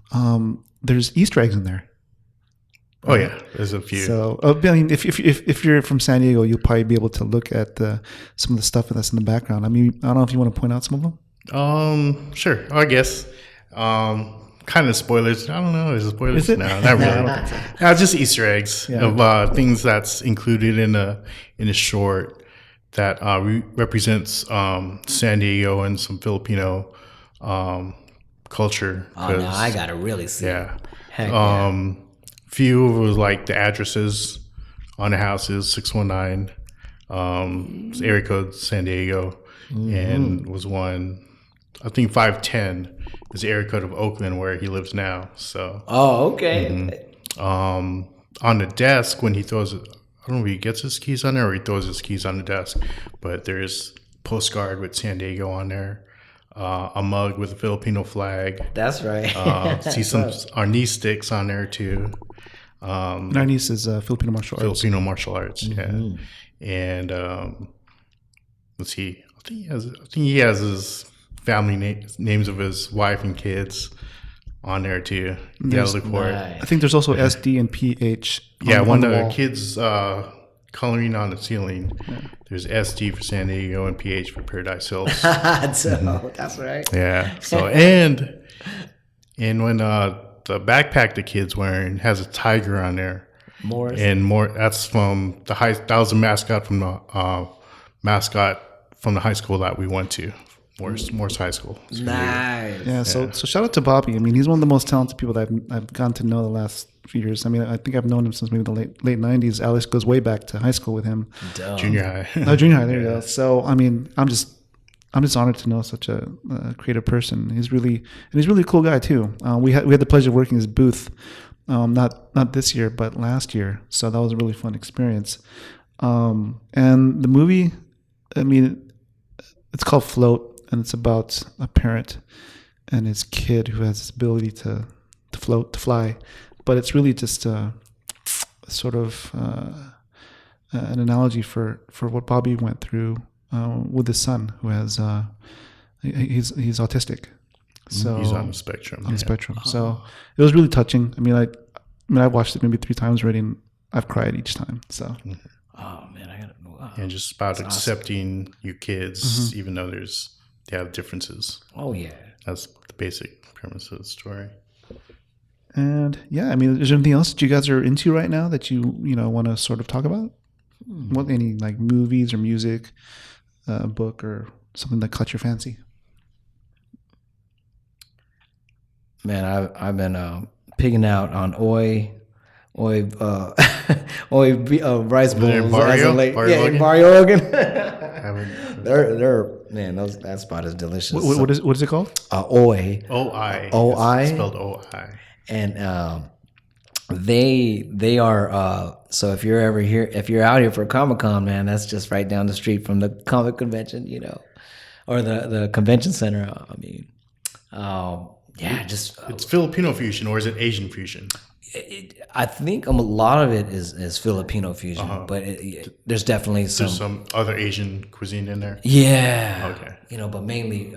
there's Easter eggs in there. Oh yeah, there's a few. So I mean, if you're from San Diego, you'll probably be able to look at some of the stuff that's in the background. I mean, I don't know if you want to point out some of them. Sure. I guess. Kind of spoilers. I don't know. Is it spoilers? Is it? No, not really. Just Easter eggs of things that's included in a short that represents San Diego and some Filipino culture. Oh, no, I gotta really see. Yeah. Heck yeah. Few was like the addresses on the houses, 619, area code San Diego, and was one. I think 5'10" is the area code of Oakland where he lives now. So Oh, okay. on the desk when he throws it, I don't know if he gets his keys on there or he throws his keys on the desk, but there's postcard with San Diego on there, a mug with a Filipino flag. That's right. See some arnis sticks on there too. Arnis is Filipino martial arts. Filipino martial arts, yeah. And let's see. I think he has his family names of his wife and kids on there too. Yeah, look for it. I think there's also SD and PH. Yeah, on one the of the wall. kids coloring on the ceiling. There's SD for San Diego and PH for Paradise Hills. So, that's right. Yeah. So and when the backpack the kid's wearing has a tiger on there. Morris. And that's from that was a mascot from the high school that we went to. Morris High School. Nice. Yeah, so shout out to Bobby. I mean, he's one of the most talented people that I've gotten to know the last few years. I mean, I think I've known him since maybe the late 90s. Alex goes way back to high school with him. Junior high. Oh, junior high, there you go. So, I mean, I'm just honored to know such a creative person. He's really a cool guy too. We had the pleasure of working his booth, not this year, but last year. So that was a really fun experience. And the movie, I mean, it's called Float. And it's about a parent and his kid who has this ability to float, to fly. But it's really just sort of an analogy for what Bobby went through with his son, who has he's autistic. So he's on the spectrum. On the spectrum. So it was really touching. I mean, I watched it maybe 3 times already, and I've cried each time. So. Oh man, I gotta. Wow. And just about accepting your kids, even though they have differences. Oh yeah, that's the basic premise of the story. And yeah, I mean, is there anything else that you guys are into right now that you want to sort of talk about? What, any like movies or music, book or something that caught your fancy? Man, I've been pigging out on rice bowls as of late. Yeah, in Barrio, Oregon. They're man, that spot is delicious. What is it called? Oi. O-I. O-I. Spelled O-I. And they are so if you're ever here, if you're out here for Comic-Con, man, that's just right down the street from the comic convention, or the convention center. I mean, yeah, just it's Filipino fusion, or is it Asian fusion? I think a lot of it is Filipino fusion, but there's definitely some other Asian cuisine in there. Yeah. Okay. But mainly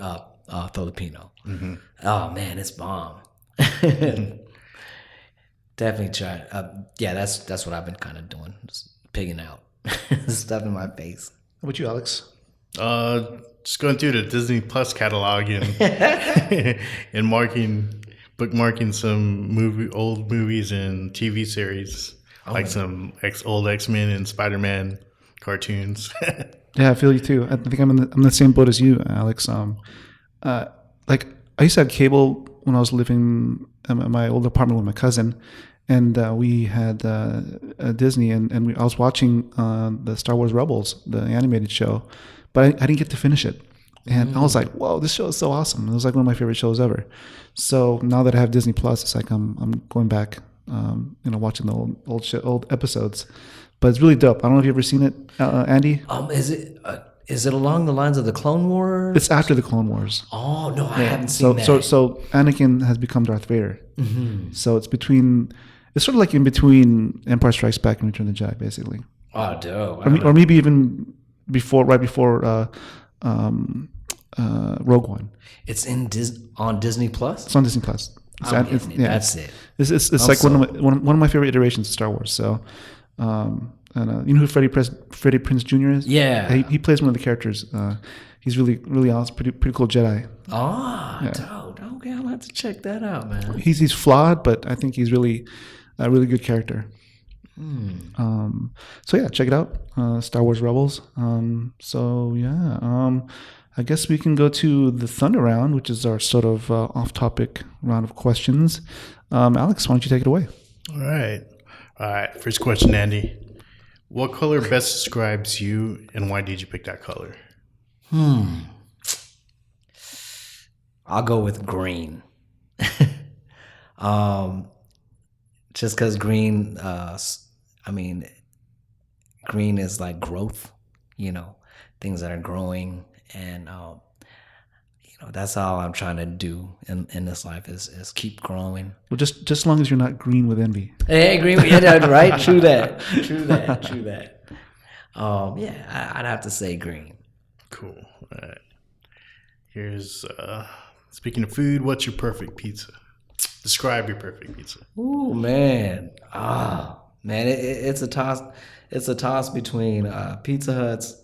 Filipino. Mm-hmm. Oh man, it's bomb. Definitely try it. Yeah, that's what I've been kind of doing, just pigging out stuff in my face. How about you, Alex? Just going through the Disney Plus catalog and and bookmarking some old movies and TV series, like some old X-Men and Spider-Man cartoons. Yeah, I feel you too. I think I'm in the same boat as you, Alex. Like I used to have cable when I was living in my old apartment with my cousin, and we had Disney, and I was watching the Star Wars Rebels, the animated show, but I didn't get to finish it. And I was like, "Whoa, this show is so awesome!" It was like one of my favorite shows ever. So now that I have Disney Plus, it's like I'm going back, watching the old episodes. But it's really dope. I don't know if you've ever seen it, Andy. Is it along the lines of the Clone Wars? It's after the Clone Wars. Oh no, I haven't seen that. So Anakin has become Darth Vader. Mm-hmm. So it's sort of like in between Empire Strikes Back and Return of the Jedi, basically. Oh, dope. Or maybe even right before Rogue One. It's on Disney Plus. It's on Disney Plus. That's it. It's like one of my favorite iterations of Star Wars. So, and you know who Freddie Prinze Jr. is? Yeah, he plays one of the characters. He's really awesome, pretty cool Jedi. Dope. Okay, I'll have to check that out, man. He's flawed, but I think he's really a really good character. So yeah, check it out. Star Wars Rebels. I guess we can go to the Thunder Round, which is our sort of off-topic round of questions. Alex, why don't you take it away? All right. First question, Andy. What color best describes you, and why did you pick that color? I'll go with green. Just because green, green is like growth, things that are growing, and that's all I'm trying to do in this life is keep growing. Well, just as long as you're not green with envy. Hey, green, yeah, right? True that. I'd have to say green. Cool. All right. Here's speaking of food. What's your perfect pizza? Describe your perfect pizza. Ooh, man. It's a toss. It's a toss between Pizza Hut's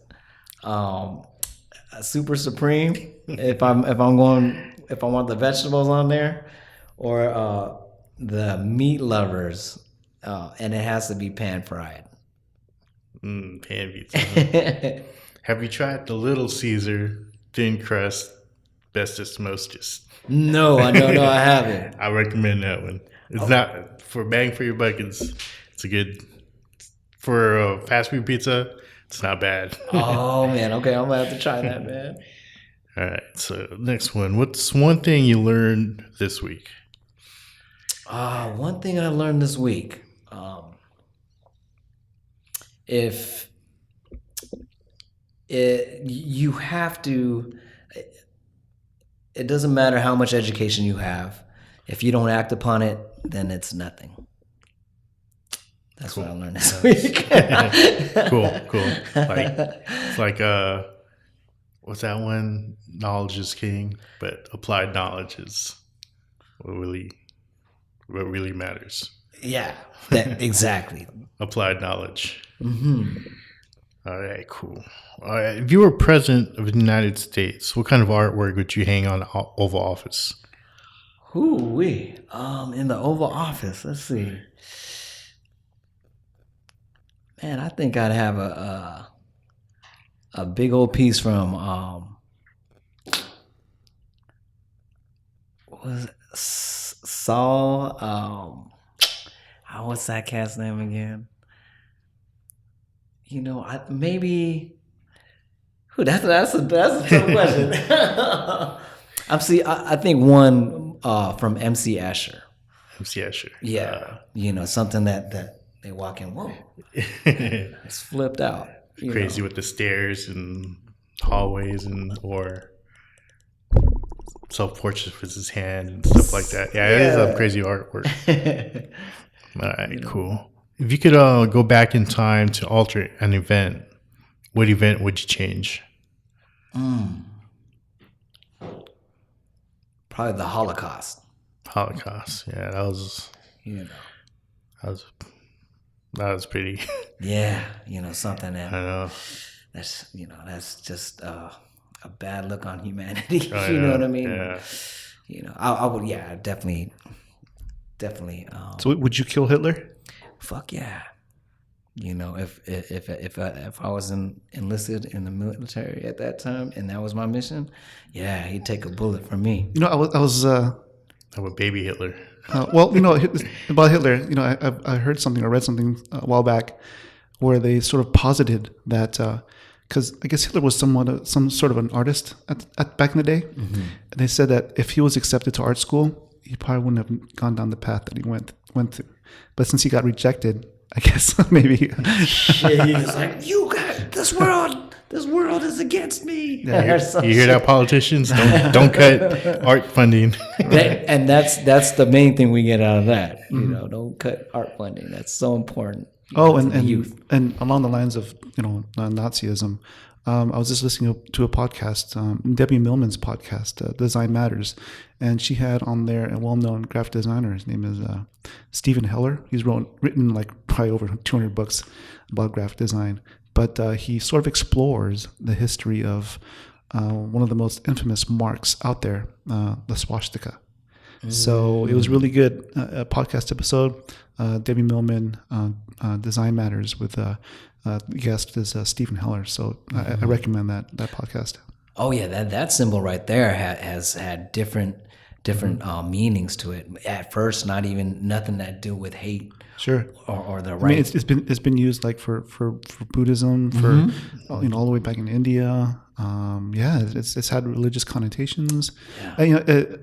Super Supreme, if I want the vegetables on there, or the Meat Lovers, and it has to be pan fried. Pan pizza. Have you tried the Little Caesar thin crust, bestest mostest? No, I haven't. I recommend that one. It's not for bang for your buck. It's a good for a fast food pizza. It's not bad. Oh man, okay, I'm gonna have to try that, man. All right, so next one. What's one thing you learned this week? One thing I learned this week. You have to. It doesn't matter how much education you have. If you don't act upon it, then it's nothing. That's cool. What I learned this week. Cool. It's like what's that one? Knowledge is king, but applied knowledge is what really matters. Yeah, exactly. Applied knowledge. Mm-hmm. All right, cool. All right, if you were president of the United States, what kind of artwork would you hang on the Oval Office? In the Oval Office, let's see. Man, I think I'd have a big old piece from Saul. What's that cat's name again? Maybe. That's a tough question. I think one from MC Escher. MC Escher. Yeah, something that they walk in. Whoa, it's flipped out. Crazy with the stairs and hallways or self-portraits with his hand and stuff like that. Yeah, it is a crazy artwork. All right, cool. If you could go back in time to alter an event, what event would you change? Probably the Holocaust. Yeah, that was pretty. Yeah, something that I know. That's just a bad look on humanity. I know know what I mean? Yeah. I would. Yeah, definitely. So would you kill Hitler? Fuck yeah. If I was enlisted in the military at that time and that was my mission, yeah, he'd take a bullet from me. I was. How about baby Hitler? About Hitler, I heard something or read something a while back where they sort of posited that because I guess Hitler was some sort of an artist at back in the day. Mm-hmm. And they said that if he was accepted to art school, he probably wouldn't have gone down the path that he went through. But since he got rejected, I guess maybe. Shit, he's like, you got this world is against me. Yeah, you hear that, politicians? Don't cut art funding. And that's the main thing we get out of that. Mm-hmm. Don't cut art funding. That's so important. And youth. And along the lines of Nazism, I was just listening to a podcast, Debbie Millman's podcast, Design Matters, and she had on there a well-known graphic designer. His name is Stephen Heller. He's written like probably over 200 books about graphic design, but he sort of explores the history of one of the most infamous marks out there, the swastika. So it was really good, a podcast episode. Debbie Millman, Design Matters with guest is Stephen Heller. So I recommend that podcast. Oh yeah, that symbol right there has had different different meanings to it. At first, nothing that do with hate. Sure. Or the I right. mean, it's been used like for Buddhism, for all the way back in India. It's had religious connotations. Yeah. And,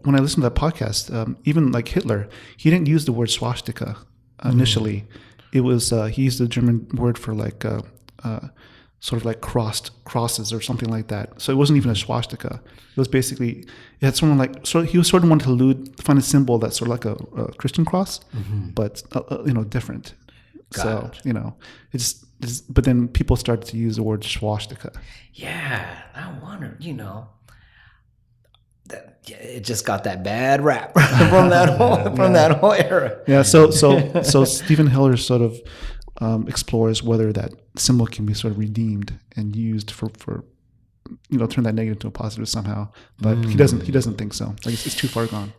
when I listened to that podcast, even like Hitler, he didn't use the word swastika initially. It was he used the German word for like sort of like crosses or something like that. So it wasn't even a swastika. It was basically, it had someone like, so he was sort of wanted to find a symbol that's sort of like a Christian cross, but different. Gotcha. It's but then people started to use the word swastika. Yeah, I wonder, that it just got that bad rap from that whole era. Yeah. So Stephen Hiller sort of explores whether that symbol can be sort of redeemed and used for turn that negative to a positive somehow. But he doesn't think so. Like it's too far gone.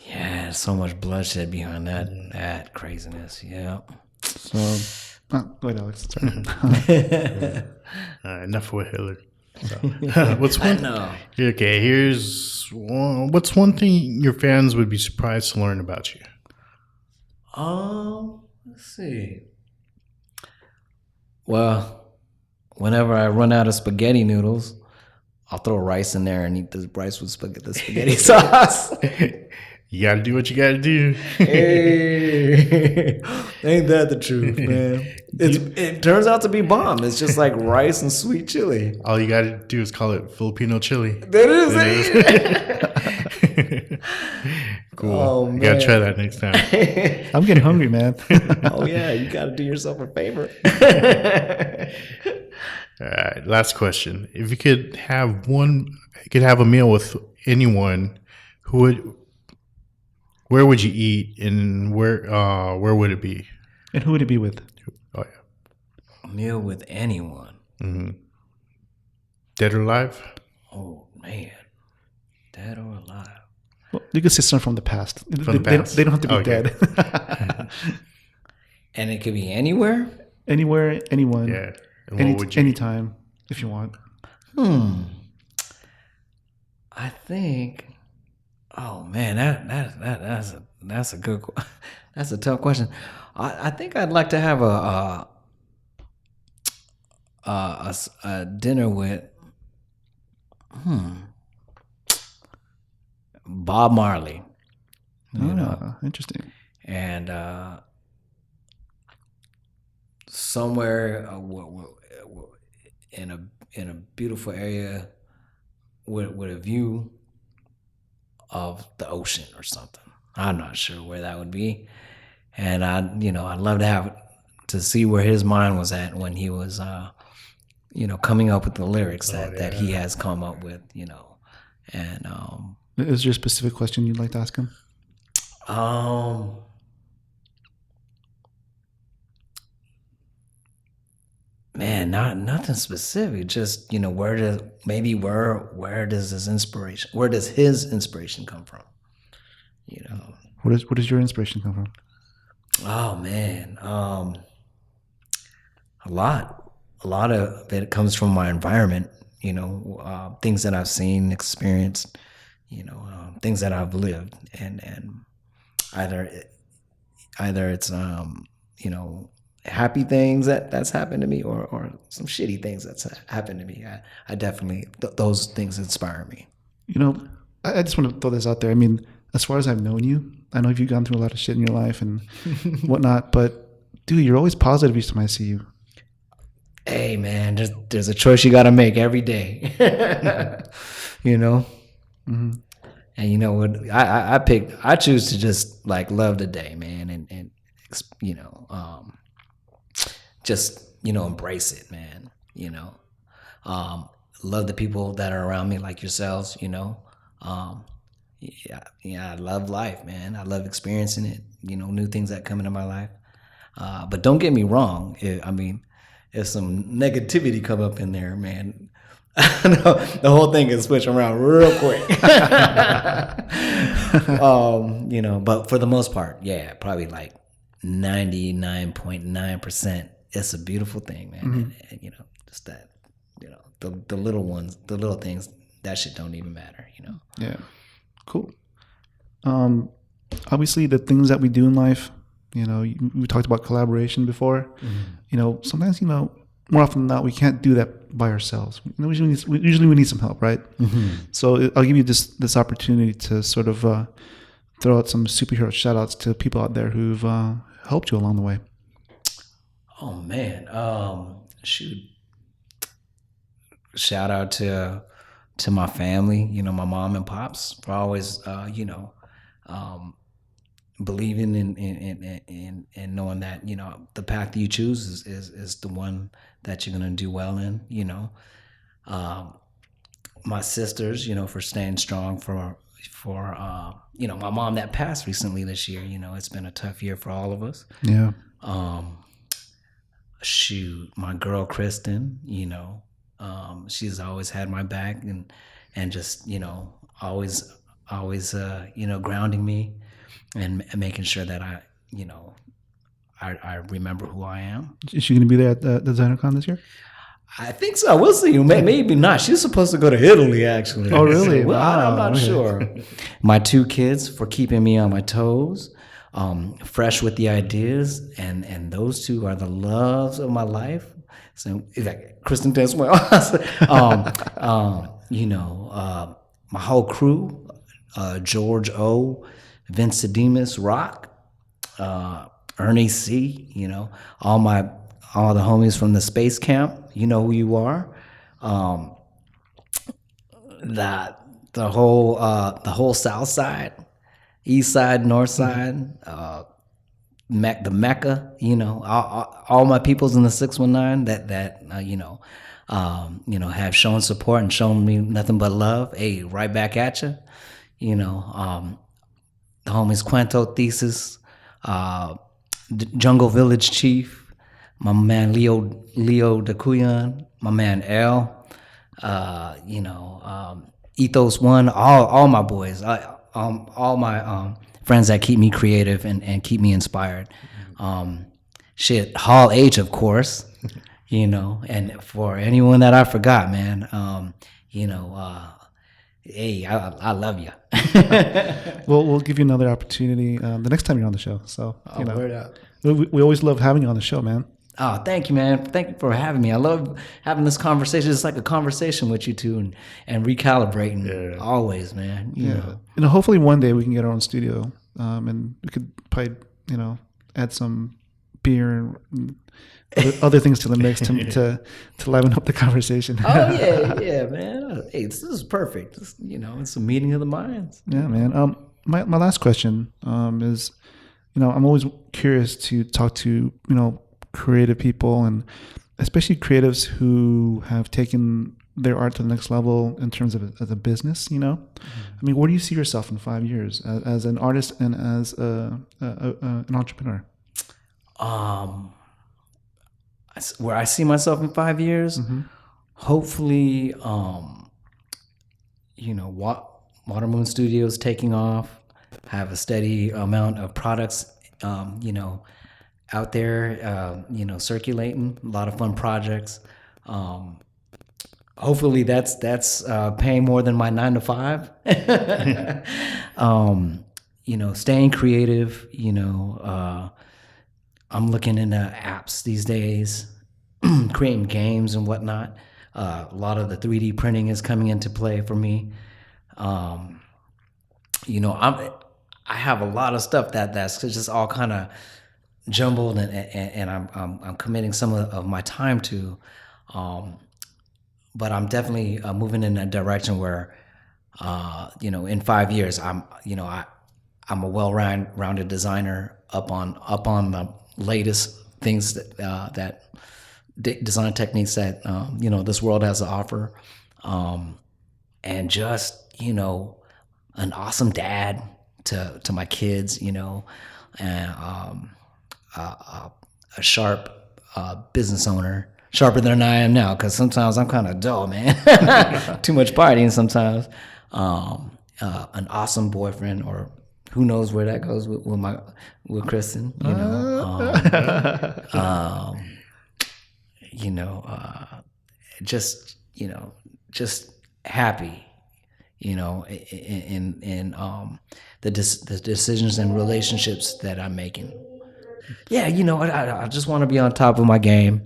Yeah, so much bloodshed behind that craziness. Yeah. So, go ahead, Alex. Sorry. Enough with Hitler. So, what's I one? know. Okay, here's one. What's one thing your fans would be surprised to learn about you? Let's see. Well, whenever I run out of spaghetti noodles, I'll throw rice in there and eat the rice with the spaghetti sauce. You gotta do what you gotta do. Hey, ain't that the truth, man? It turns out to be bomb. It's just like rice and sweet chili. All you gotta do is call it Filipino chili. That is it. Cool. Oh, You gotta man. try that next time. I'm getting hungry, man. Oh yeah, you got to do yourself a favor. All right, last question. If you could have a meal with anyone, where would you eat, and where would it be? And who would it be with? Oh A meal with anyone. yeah, dead or alive? Oh man, dead or alive? Well, you could say someone from the past. From the past. They don't have to be Okay. dead. And it could be anywhere. Anywhere, anyone. Yeah. And what would you? anytime, if you want. I think. Oh man, that's a good. That's a tough question. I think I'd like to have a dinner with. Bob Marley. Interesting. And somewhere in a beautiful area with a view of the ocean or something. I'm not sure where that would be, and I'd love to see where his mind was at when he was coming up with the lyrics that he has come up with, and Is there a specific question you'd like to ask him? Man, nothing specific. Just where does his inspiration come from? Where does your inspiration come from? Oh man, a lot of it comes from my environment. Things that I've seen, experienced. Things that I've lived, and either it's happy things that's happened to me, or some shitty things that's happened to me. I definitely those things inspire me. I just want to throw this out there. I mean, as far as I've known you, I know you've gone through a lot of shit in your life and whatnot, but dude, you're always positive each time I see you. Hey man, there's a choice you got to make every day. Mm-hmm. And you know what? I choose to just like love the day, man, and just embrace it, man. Love the people that are around me, like yourselves. I love life, man. I love experiencing it. New things that come into my life. But don't get me wrong. If some negativity come up in there, man, the whole thing can switch around real quick. But for the most part, yeah, probably like 99.9%. It's a beautiful thing, man. Mm-hmm. And just that, the little ones, the little things, that shit don't even matter, Yeah. Cool. Obviously the things that we do in life, we talked about collaboration before. Sometimes, more often than not, we can't do that by ourselves. Usually we need some help, right? So I'll give you this opportunity to sort of throw out some superhero shout outs to people out there who've helped you along the way. Oh man. Shoot. Shout out to my family, my mom and pops for always, believing in knowing that, the path that you choose is the one that you're going to do well in, my sisters, for staying strong for my mom that passed recently this year. It's been a tough year for all of us. Yeah. Shoot, my girl Kristen, she's always had my back and just always grounding me and making sure that I remember who I am. Is she going to be there at the DesignerCon this year? I think so. We'll see. Maybe not. She's supposed to go to Italy, actually. Oh, really? So, I'm not sure. My 2 kids for keeping me on my toes, fresh with the ideas, and those 2 are the loves of my life. So, like Kristen as well. My whole crew, George O, Vince Demas, Rock, Ernie C, all the homies from the space camp, you know who you are. The whole South Side, East Side, North Side, the Mecca, all my peoples in the 619 that have shown support and shown me nothing but love. Hey, right back at you. The homies Quanto Thesis, Jungle Village Chief, my man Leo DeCuyan, my man L, Ethos One, all my boys, all my friends that keep me creative and keep me inspired. Hall H, of course, and for anyone that I forgot, man, hey, I love you. Well, we'll give you another opportunity the next time you're on the show. So, word up. We always love having you on the show, man. Oh, thank you, man. Thank you for having me. I love having this conversation. It's like a conversation with you two and recalibrating always, man. You know. Hopefully one day we can get our own studio and we could probably, add some beer and other things to the mix to liven up the conversation. Oh, yeah, man. Hey, this is perfect. It's a meeting of the minds. Yeah, man. My last question is, I'm always curious to talk to, creative people and especially creatives who have taken their art to the next level in terms of as a business, I mean, where do you see yourself in 5 years as an artist and as an entrepreneur? Where I see myself in 5 years, hopefully, Watermoon Studios taking off, have a steady amount of products, out there, circulating, a lot of fun projects. Hopefully that's paying more than my 9 to 5. Staying creative, I'm looking into apps these days, creating games and whatnot. A lot of the 3D printing is coming into play for me. I have a lot of stuff that's just all kind of jumbled, and I'm committing some of my time to. But I'm definitely moving in a direction where, in 5 years, I'm a well-rounded designer up on the latest things that design techniques that this world has to offer, and just an awesome dad to my kids, and a sharp business owner, sharper than I am now, because sometimes I'm kind of dull, man. Too much partying sometimes. An awesome boyfriend, or who knows where that goes with Kristen, just happy, you know, in the decisions and relationships that I'm making. Yeah, you know, I just want to be on top of my game.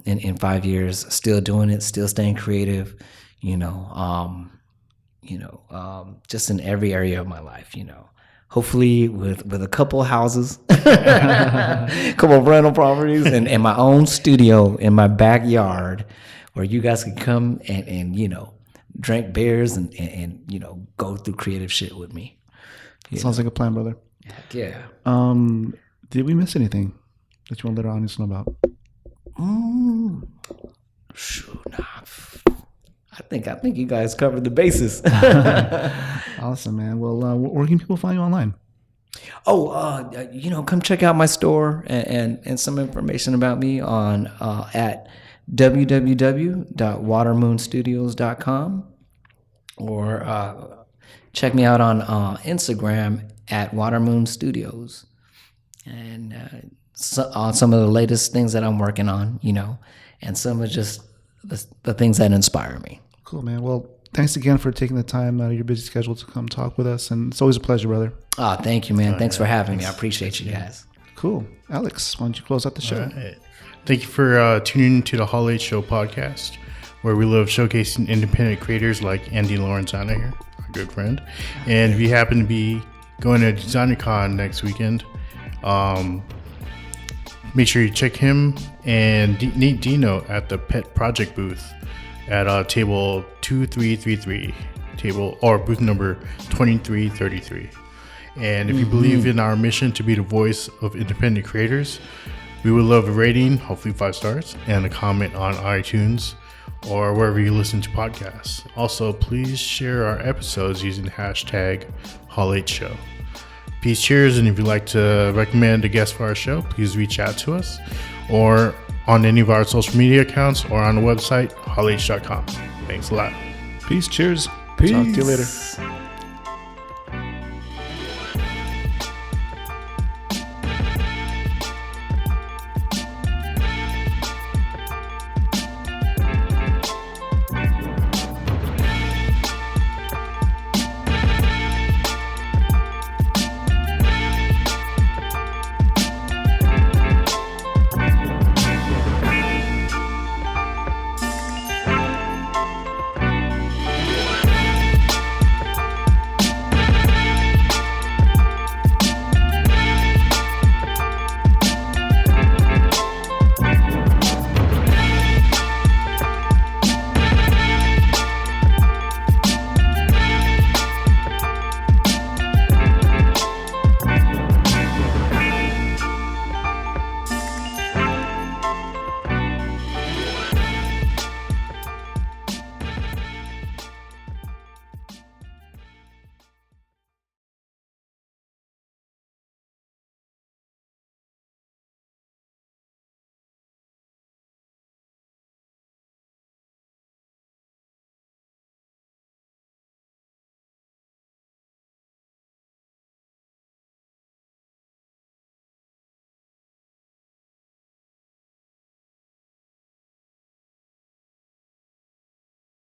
In 5 years, still doing it, still staying creative. Just in every area of my life. Hopefully with a couple of houses, a couple of rental properties, and my own studio in my backyard, where you guys can come and drink beers and go through creative shit with me. Sounds like a plan, brother. Heck yeah. Did we miss anything that you want to let our audience know about? Shoot, nah. I think you guys covered the bases. Awesome, man. Well, where can people find you online? Come check out my store and some information about me on at www.watermoonstudios.com, or check me out on Instagram at Watermoon Studios, and on some of the latest things that I'm working on, and some of just the things that inspire me. Cool, man. Well, thanks again for taking the time out of your busy schedule to come talk with us, and it's always a pleasure, brother. Thank you, man. Thanks for having me. I appreciate you guys. Cool. Alex, why don't you close out the show? All right. Thank you for tuning into the Hall H Show podcast, where we love showcasing independent creators like Andy Lorenzana here, our good friend. And if you happen to be going to DesignerCon next weekend, make sure you check him and Nate Dino at the Pet Project booth at table 2333, booth number 2333. And if you believe in our mission to be the voice of independent creators, we would love a rating, hopefully 5 stars, and a comment on iTunes or wherever you listen to podcasts. Also, please share our episodes using the hashtag HallHShow. Peace, cheers, and if you'd like to recommend a guest for our show, please reach out to us or on any of our social media accounts or on the website, hallh.com. Thanks a lot. Peace, cheers. Peace. Talk to you later.